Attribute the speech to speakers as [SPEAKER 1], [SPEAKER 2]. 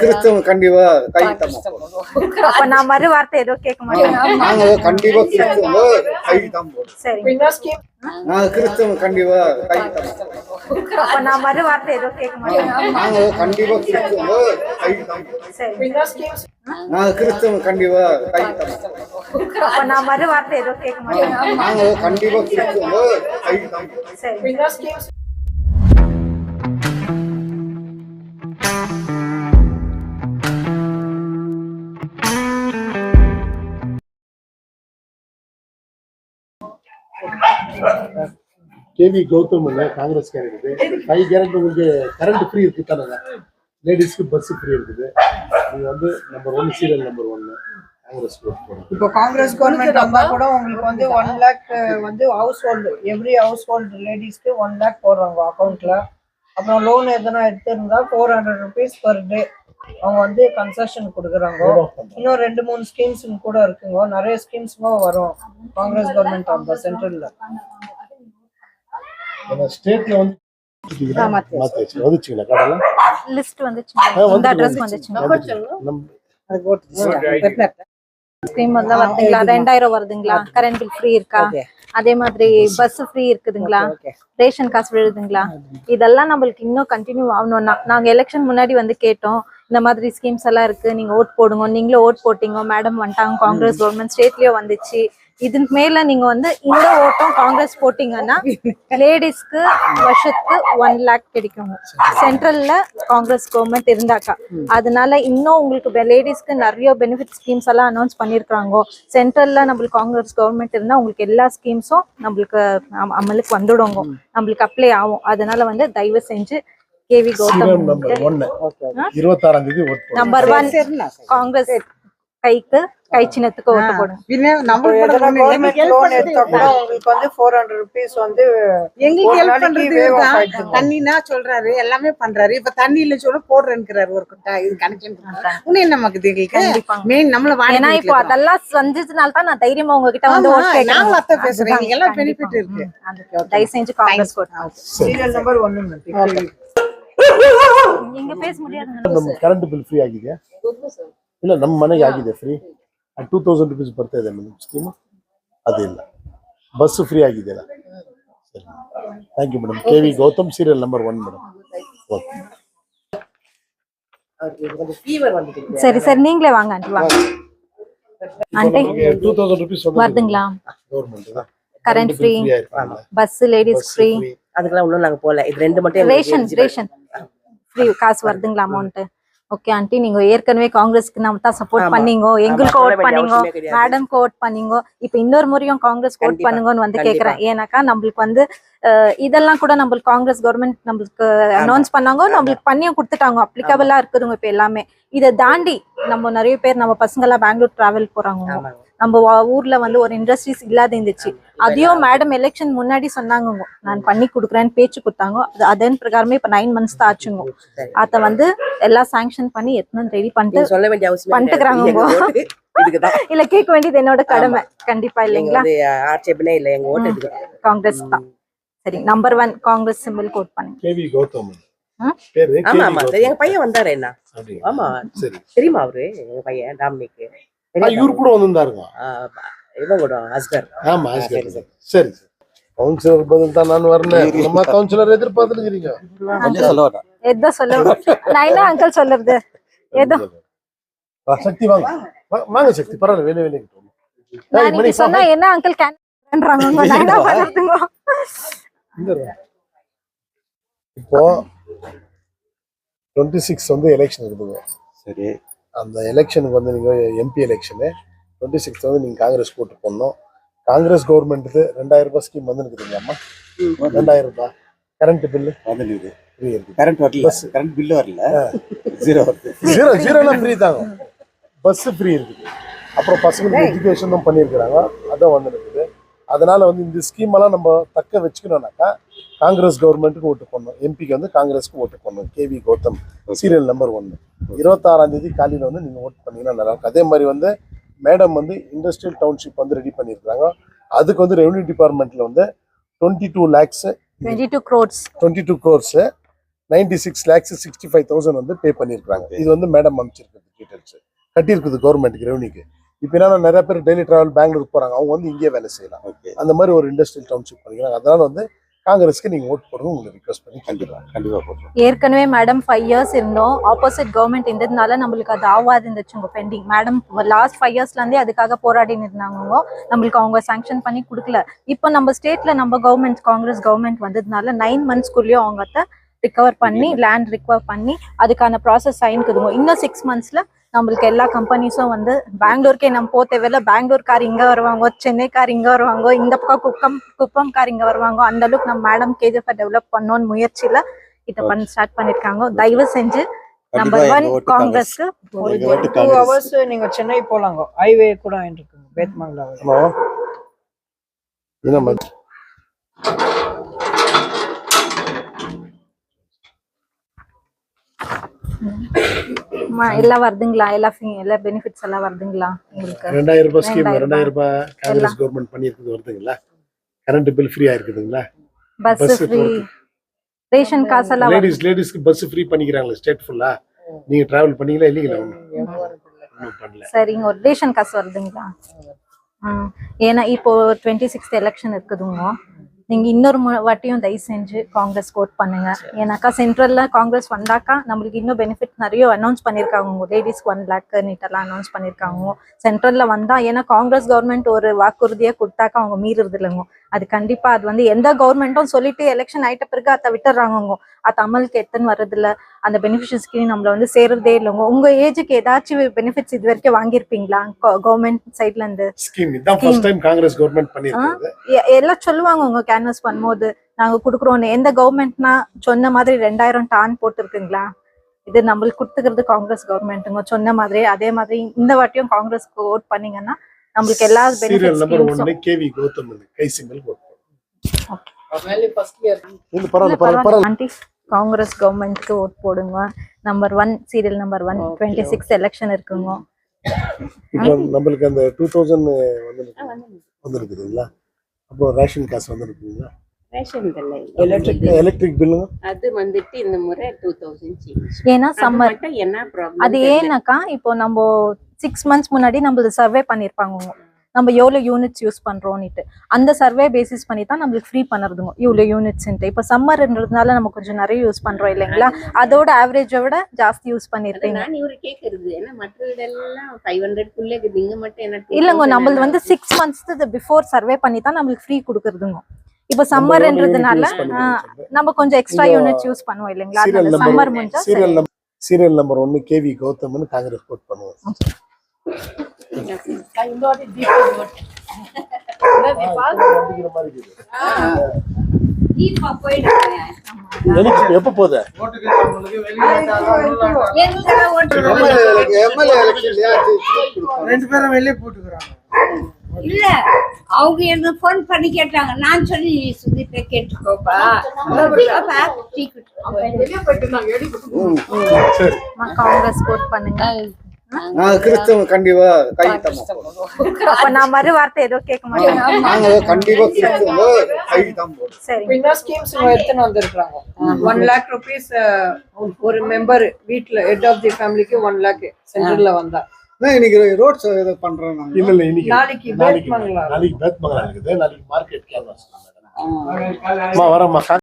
[SPEAKER 1] கிறிஸ்தவ கண்டிப்பா கை
[SPEAKER 2] அப்ப நான் மறு வார்த்தை ஏதோ கேட்க மாட்டேன்.
[SPEAKER 1] நாங்க கண்டிப்பா கிறிஸ்தவ கை தான் போடுறோம்.
[SPEAKER 2] சரி.
[SPEAKER 1] கிறிஸ்தவ கண்டிப்பா கை தான்.
[SPEAKER 2] அப்ப நான் மறு வார்த்தை ஏதோ கேட்க மாட்டேன்.
[SPEAKER 1] நாங்க கண்டிப்பா கிறிஸ்தவ கை தான்.
[SPEAKER 2] சரி.
[SPEAKER 1] கிறிஸ்தவ கண்டிப்பா கை தான்.
[SPEAKER 2] அப்ப நான் மறு வார்த்தை ஏதோ கேட்க மாட்டேன்.
[SPEAKER 1] நாங்க கண்டிப்பா கிறிஸ்தவ கை தான்.
[SPEAKER 2] சரி.
[SPEAKER 3] கேவி கௌதம் காங்கிரஸ் கேண்டிடேட் 5 கேரண்ட் உங்களுக்கு கரண்ட் ஃப்ரீ இருக்கு தானே, லேடிஸ்க்கு பஸ் ஃப்ரீ இருக்குது. நீங்க வந்து number 1 serial number 1 Congress vote போடுங்க.
[SPEAKER 4] இப்போ காங்கிரஸ் கவர்மெண்ட் வந்தா கூட உங்களுக்கு வந்து 1 லாக் வந்து house hold every house hold லேடிஸ்க்கு 1 லாக் போடுறாங்க அக்கௌண்ட்ல. அப்புறம் லோன் எதனா எடுத்திருந்தா 400 rupees per day அவங்க வந்து கன்செஷன் கொடுக்குறாங்க. இன்னும் 2-3 ஸ்கீம்ஸ் கூட இருக்குங்க, நிறைய ஸ்கீம்ஸ்ங்க வரும் காங்கிரஸ் கவர்மெண்ட் அந்த சென்ட்ரல்ல.
[SPEAKER 3] ஸ்டேட்ல வந்து வந்துச்சுங்களா கடல
[SPEAKER 2] லிஸ்ட் வந்துச்சு, இந்த அட்ரஸ் வந்துச்சு. ஸ்கீம் வந்து வருதுங்களா, 2000 வருதுங்களா, கரண்ட் பில் ஃப்ரீ இருக்கா, அதே மாதிரி பஸ் ஃப்ரீ இருக்குதுங்களா, ரேஷன் காசு விழுதுங்களா, இதெல்லாம் நம்மளுக்கு இன்னும் கண்டினியூ ஆகணும்னா நாங்க எலெக்ஷன் முன்னாடி வந்து கேட்டோம். இந்த மாதிரி ஸ்கீம்ஸ் எல்லாம் இருக்கு, நீங்க ஓட் போடுங்க. நீங்களும் ஓட் போட்டீங்க, மேடம் வந்துட்டாங்க, காங்கிரஸ் கவர்மெண்ட் ஸ்டேட்லயும் வந்துச்சு. இதுக்கு மேல நீங்க வந்து இந்த ஓட்டம் காங்கிரஸ் போட்டீங்கன்னா லேடிஸ்க்கு வருஷத்துக்கு 1 லாக் கிடைக்கும் சென்ட்ரல்ல காங்கிரஸ் கவர்மெண்ட் இருந்தாக்கா. அதனால இன்னும் உங்களுக்கு லேடிஸ்க்கு நிறைய பெனிஃபிட் ஸ்கீம்ஸ் எல்லாம் அனௌன்ஸ் பண்ணிருக்காங்க. சென்ட்ரல்ல நம்மளுக்கு காங்கிரஸ் கவர்மெண்ட் இருந்தா உங்களுக்கு எல்லா ஸ்கீம்ஸும் நம்மளுக்கு அமலுக்கு வந்துடுங்க, நம்மளுக்கு அப்ளை ஆகும். அதனால வந்து தயவு செஞ்சு கேவி கௌதம் நம்பர் 1 காங்கிரஸ் கைக்கு கை சின்னத்துக்கு ஓட்டு போடுங்க.
[SPEAKER 4] உங்களுக்கு வந்து 400 rupees வந்து
[SPEAKER 5] எங்களுக்கு ஹெல்ப் பண்றது தண்ணினா சொல்றாரு, எல்லாமே பண்றாரு. இப்ப தண்ணியில சொல்ல போடுறேன்னுறாரு ஒரு இது கனெக்ஷன். இன்னும் என்ன நமக்கு மெயின் நம்மள
[SPEAKER 2] ஏன்னா இப்போ அதெல்லாம் செஞ்சதுனால தான் நான் தைரியமா உங்ககிட்ட வந்து ஓட் கேட்கறேன்.
[SPEAKER 5] நாங்க அத பேசுறேன், நீங்க எல்லாம் பெனிஃபிட் இருக்கு.
[SPEAKER 2] தயவு செஞ்சு காங்கிரஸ் போடுங்க.
[SPEAKER 4] சீரியல் நம்பர் 1
[SPEAKER 2] நீங்க பேச முடியாது.
[SPEAKER 3] ನಮ್ಮ ಕರೆಂಟ್ ಬಿಲ್ ಫ್ರೀ ಆಗಿದೆ ಇಲ್ಲ, ನಮ್ಮ ಮನೆಗೆ ಆಗಿದೆ ಫ್ರೀ. 2000 rupees ಬರ್ತಾ ಇದೆ ಮೇಡಮ್ ಸ್ಕೀಮ್, ಅದಿಲ್ಲ. ಬಸ್ ಫ್ರೀ ಆಗಿದೆಯಲ್ಲ. ಸರಿ, thank you madam. KV Gautam serial number 1 madam. Okay
[SPEAKER 2] சரி சரி, நீங்களே வாங்க ஆண்டி, வாங்க ஆண்டி.
[SPEAKER 3] 2000 rupees
[SPEAKER 2] வருதுங்களா
[SPEAKER 3] கவர்மெண்ட் தான்,
[SPEAKER 2] current free, bus ladies free,
[SPEAKER 6] அதுக்கெல்லாம் இன்னும் நாங்க போல. இது ரெண்டு மட்டும்
[SPEAKER 2] ரேஷன் ஃப்ரீ காசு வருதுங்களா அமௌண்ட்? ஓகே ஆண்டி, நீங்க ஏற்கனவே காங்கிரஸ்க்கு நம்ம தான் சப்போர்ட் பண்ணீங்க, எங்களுக்கு ஓட் பண்ணீங்க, மேடம்க்கு ஓட் பண்ணீங்க. இப்ப இன்னொரு முறையும் காங்கிரஸ் ஓட் பண்ணுங்கன்னு வந்து கேக்குறேன். ஏன்னாக்கா நம்மளுக்கு வந்து இதெல்லாம் கூட நம்மளுக்கு காங்கிரஸ் கவர்மெண்ட் நம்மளுக்கு அனௌன்ஸ் பண்ணாங்க, நம்மளுக்கு பண்ணியும் கொடுத்துட்டாங்க, அப்ளிகபிளா இருக்குதுங்க இப்ப எல்லாமே. இதை தாண்டி நம்ம நிறைய பேர் நம்ம பசங்க எல்லாம் பெங்களூர் டிராவல் போறாங்க. நம்ம ஊர்ல வந்து ஒரு இண்டஸ்ட்ரீஸ் இல்லாத இருந்துச்சு, அதையும் மேடம் எலெக்ஷன் முன்னாடி சொன்னாங்க, நான் பண்ணி கொடுக்குறேன்னு பேச்சு கொடுத்தாங்க. அதன் பிரகாரமே இப்ப 9 months தான் ஆச்சுங்க. அத வந்து எல்லாம் சாங்ஷன் பண்ணி எத்தனை ரெடி பண்ணிட்டு
[SPEAKER 6] சொல்ல வேண்டிய அவசியம்
[SPEAKER 2] பண்ணிட்டுக்கிறாங்க. இல்ல கேட்க வேண்டியது என்னோட கடமை கண்டிப்பா, இல்லைங்களா?
[SPEAKER 6] ஆட்சேபனே இல்ல, எங்க ஓட்டு
[SPEAKER 2] காங்கிரஸ் தான். சரி, நம்பர் 1 காங்கிரஸ் சிம்பிள் கோட் பண்ணுங்க.
[SPEAKER 3] KV கௌதம்
[SPEAKER 6] பேரு. ஆமா ஆமா, எங்க பையன் வந்தாரு. என்ன ஆமா சரி, தெரியுமா அவரு? எங்க பையன் டாமினிக்
[SPEAKER 3] இவரு கூட வந்திருந்தாருங்க,
[SPEAKER 6] இவன் கூட அஸ்கர்.
[SPEAKER 3] ஆமா அஸ்கர். சரி, கவுன்சிலர் பதில் தான் நான் வரேன். நம்ம கவுன்சிலர் எதிர்பார்த்துக்கிறீங்க
[SPEAKER 2] எதோ சொல்லுங்க. நான் என்ன அங்கிள் சொல்றது? ஏதோ
[SPEAKER 3] சக்தி வாங்க வாங்க சக்தி, பரவாயில்ல, வேலை வேலைக்கு
[SPEAKER 2] நீங்க சொன்னா என்ன அங்கிள் கேன்றாங்க. நான் என்ன பண்றதுங்க?
[SPEAKER 3] இப்போ 26 வந்து எலெக்ஷன் இருக்குதுங்க. சரி, அந்த எலெக்ஷனுக்கு வந்து நீங்க MP எலெக்ஷனு 26 வந்து நீங்க காங்கிரஸ் போட்டு போடணும். காங்கிரஸ் கவர்மெண்ட்டுக்கு 2000 ரூபாய் ஸ்கீம் வந்து இருக்குதுங்க அம்மா. 2000 ரூபாய் கரண்ட் பில்லு வந்துருக்குது, ஃப்ரீ இருக்கு. கரண்ட் வரல, கரண்ட் பில்லு வரல, ஜீரோலாம் ஃப்ரீ தாங்க. பஸ் ஃப்ரீ இருக்குது. அப்புறம் பசங்களுக்கு எஜுகேஷனும் பண்ணியிருக்கிறாங்க, அதான் வந்து இருக்குது. அதனால வந்து இந்த ஸ்கீம் எல்லாம் நம்ம தக்க வச்சுக்கணும்னாக்கா காங்கிரஸ் கவர்மெண்ட்டுக்கு ஓட்டு போடணும். எம்பிக்கு வந்து காங்கிரஸ்க்கு ஓட்டு போடணும். KV கௌதம் சீரியல் நம்பர் 1 26ஆம் தேதி காலையில் வந்து நீங்கள் ஓட் பண்ணீங்கன்னா நல்லா இருக்கும். அதே மாதிரி வந்து மேடம் வந்து இண்டஸ்ட்ரியல் டவுன்ஷிப் வந்து ரெடி பண்ணியிருக்காங்க. அதுக்கு வந்து ரெவன்யூ டிபார்ட்மெண்ட்ல வந்து 22 crores 96 lakhs 65,000 வந்து பே பண்ணியிருக்காங்க. இது வந்து மேடம் அமைச்சிருக்கிறது டீட்டெயில்ஸ் கட்டியிருக்குது கவர்மெண்ட்டுக்கு ரெவன்யூக்கு. இப்போ என்ன நிறைய பேர் டெய்லி டிராவல் பெங்களூருக்கு போறாங்க, அவங்க வந்து இங்கேயே வேலை செய்யலாம். அந்த மாதிரி ஒரு இண்டஸ்ட்ரியல் டவுன்ஷிப் பண்ணிக்கிறாங்க. அதனால வந்து காங்கிரஸ்க்கு நீங்க ஓட் போடுங்க, உங்களுக்கு ரிக்வெஸ்ட் பண்ணி கண்டிப்பா போடுறோம்.
[SPEAKER 2] ஏற்கனவே மேடம் 5 years இருந்தோம், ஆப்போசிட் கவர்மெண்ட் இருந்ததுனால நம்மளுக்கு அது ஆவாது இருந்துச்சுங்க பெண்டிங். மேடம் லாஸ்ட் 5 yearsல இருந்தே அதுக்காக போராடி இருந்தாங்க, நம்மளுக்கு அவங்க சாங்ஷன் பண்ணி கொடுக்கல. இப்போ நம்ம ஸ்டேட்ல நம்ம கவர்மெண்ட் காங்கிரஸ் கவர்மெண்ட் வந்ததுனால 9 monthsக்குள்ளேயும் அவங்க ரிகவர் பண்ணி லேண்ட் ரிகவர் பண்ணி அதுக்கான ப்ராசஸ் ஆயின்க்குதுங்க. இன்னும் 6 monthsல நம்மளுக்கு எல்லா கம்பெனிஸும் வந்து பெங்களூருக்கே நம்ம போக தேவையில்ல. பெங்களூர்கார் இங்க வருவாங்க, சென்னைக்கார் இங்க வருவாங்க, இந்த பக்கம் குப்பம்கார் இங்க வருவாங்க. அந்த அளவுக்கு நம்ம மேடம் கேஜிஎஃப் டெவலப் பண்ணோன்னு முயற்சியில இதை ஸ்டார்ட் பண்ணிருக்காங்க. தயவு செஞ்சு நம்பர் 1 காங்கிரஸ்க்கு
[SPEAKER 4] 2 hours நீங்க சென்னை போலாங்க. ஹைவே கூட இருக்குங்க பேத்மங்கலா.
[SPEAKER 2] எல்லாம் வருதுங்களா? எல்லா பெனிஃபிட்ஸ் எல்லாம் வருதுங்களா உங்களுக்கு?
[SPEAKER 3] 2000 ரூபாய் ஸ்கீம் 2000 ரூபாய் காங்கிரஸ் கவர்மெண்ட் பண்ணியிருக்குது வருதுங்களா? கரண்ட் பில் ஃப்ரீயா இருக்குதுங்களா?
[SPEAKER 2] பஸ் ஃப்ரீ, ரேஷன் காசு எல்லாம்
[SPEAKER 3] லேடிஸ்க்கு பஸ் ஃப்ரீ பண்ணிக்கிறாங்களா ஸ்டேட் ஃபுல்லா? நீங்க டிராவல் பண்ணீங்களா இல்லீங்களா? ஒண்ணும் பண்ணல.
[SPEAKER 2] சரிங்க. ஒரு ரேஷன் காசு வருதுங்களா? ஏன்னா இப்போ 26th எலெக்ஷன் இருக்குதுங்க. நீங்க இன்னொரு வாட்டியும் தயவு செஞ்சு காங்கிரஸ் ஓட் பண்ணுங்க. ஏன்னாக்கா சென்ட்ரல்ல காங்கிரஸ் வந்தாக்கா நம்மளுக்கு இன்னும் பெனிஃபிட் நிறைய அனௌன்ஸ் பண்ணிருக்காங்க. லேடிஸ்க்கு 1 lakh நீட்டெல்லாம் அனௌன்ஸ் பண்ணிருக்காங்க சென்ட்ரல்ல வந்தா. ஏன்னா காங்கிரஸ் கவர்மெண்ட் ஒரு வாக்குறுதியா கொடுத்தாக்கா அவங்க மீறுறது இல்லைங்க. அது கண்டிப்பா அது வந்து எந்த கவர்மெண்ட்டும் சொல்லிட்டு எலெக்ஷன் ஆயிட்ட பிறகு அதை விட்டுறாங்க. அது அமலுக்கு எத்தனை வர்றது இல்ல. அந்த பெனிஃபிஷியல் ஸ்கீம் நம்மள வந்து சேருறதே இல்லைங்க. உங்க ஏஜுக்கு ஏதாச்சும் பெனிஃபிட்ஸ் இது வரைக்கும் வாங்கியிருப்பீங்களா கவர்மெண்ட் சைட்ல இருந்து?
[SPEAKER 3] ஸ்கீம் இதான் ஃபர்ஸ்ட் டைம் காங்கிரஸ் கவர்மெண்ட் பண்ணிருக்காங்க.
[SPEAKER 2] எல்லாம் சொல்லுவாங்க உங்க கேன்வஸ் பண்ணும்போது நாங்க குடுக்குறோம். எந்த கவர்மெண்ட்னா சொன்ன மாதிரி 2000 டான் போட்டுருக்குங்களா? இது நம்மளுக்கு கொடுத்துக்கிறது காங்கிரஸ் கவர்மெண்ட்டுங்க சொன்ன மாதிரி. அதே மாதிரி இந்த வாட்டியும் காங்கிரஸ்க்கு ஓட் பண்ணீங்கன்னா நம்மளுக்கு எல்லா
[SPEAKER 3] சீரியல் நம்பர் 1 கேவி கௌதம் கை சிம்பிள் ஓட் பண்ணுங்க.
[SPEAKER 2] ஆண்டி காங்கிரஸ் கவர்மெண்ட்க்கு ஓட் போடுங்க. நம்பர் 1 சீரியல் நம்பர் 1 26 எலெக்ஷன் இருக்குங்க.
[SPEAKER 3] இப்போ நம்மளுக்கு அந்த 2000 வந்துருக்குதுங்களா? அப்போ ரேஷன் காசு வந்துருக்குங்களா?
[SPEAKER 7] ரேஷன் பில்
[SPEAKER 3] எலக்ட்ரிக் பில்லுங்க
[SPEAKER 7] அது வந்துட்டு இந்த முறை 2000
[SPEAKER 2] ஏன்னா சம்மர்
[SPEAKER 7] என்ன ப்ராப்ளம்
[SPEAKER 2] அது ஏன்னாக்கா இப்போ நம்ம 6 months முன்னாடி நம்மளுக்கு சர்வே பண்ணிருப்பாங்க நம்ம எவ்வளோ யூனிட்ஸ் யூஸ் பண்றோம்னுட்டு. அந்த சர்வே பேசிஸ் பண்ணி தான் நம்மளுக்கு ஃப்ரீ பண்ணுறதுங்க இவ்வளோ யூனிட்ஸ்ன்ட்டு. இப்போ சம்மர்ன்றதுனால நம்ம கொஞ்சம் நிறைய யூஸ் பண்றோம் இல்லைங்களா? அதோட ஆவரேஜை விட ஜாஸ்தி யூஸ் பண்ணிருக்கீங்க.
[SPEAKER 7] நான் இவரு கேக்குறது ஏன்னா மற்ற வீடெல்லாம் 500க்குள்ள இருக்குது, இங்க மட்டும் என்ன
[SPEAKER 2] இல்லைங்க நம்மளது வந்து 6 months பிஃபோர் சர்வே பண்ணி தான் நம்மளுக்கு ஃப்ரீ கொடுக்குறதுங்க. இப்போ சம்மர்ன்றதுனால நம்ம கொஞ்சம் எக்ஸ்ட்ரா யூனிட்ஸ் யூஸ் பண்ணுவோம் இல்லைங்களா? சம்மர் முடிஞ்சா
[SPEAKER 3] சீரியல் நம்பர் 1 கேவி கௌதம்னு காங்கிரஸ் போட் பண்ணுவோம். எப்ப போகுது
[SPEAKER 4] ரெண்டு பேரும் வெளியே போட்டுக்கிறாங்க.
[SPEAKER 8] இல்ல அவங்க என்ன போன் பண்ணி கேட்டாங்க. நான் சொல்லி சுத்திட்ட கேட்டுக்கோப்பா
[SPEAKER 2] காங்கிரஸ் போட் பண்ணுங்க.
[SPEAKER 1] கிறிஸ்தவம் கண்டிப்பா கைத்தமா.
[SPEAKER 2] அப்ப நான் மறு வார்த்தை ஏதோ கேட்க மாட்டேன்.
[SPEAKER 1] நாங்க கண்டிப்பா கிறிஸ்தவம் கைத்தம் போடுறோம்.
[SPEAKER 2] சரி
[SPEAKER 4] பின்ன ஸ்கீம்ஸ் எடுத்துன்னு வந்திருக்காங்க. 1 lakh rupees ஒரு மெம்பர் வீட்ல ஹெட் ஆஃப் தி ஃபேமிலிக்கு 1 lakh சென்ட்ரல்ல வந்தா.
[SPEAKER 1] நான் இன்னைக்கு ரோட்ஸ் ஏதோ பண்றேன்.
[SPEAKER 3] இல்ல இன்னைக்கு
[SPEAKER 4] நாளைக்கு பேத்மங்கலா
[SPEAKER 3] இருக்குது. நாளைக்கு மார்க்கெட் கேன்வாஸ். வரமா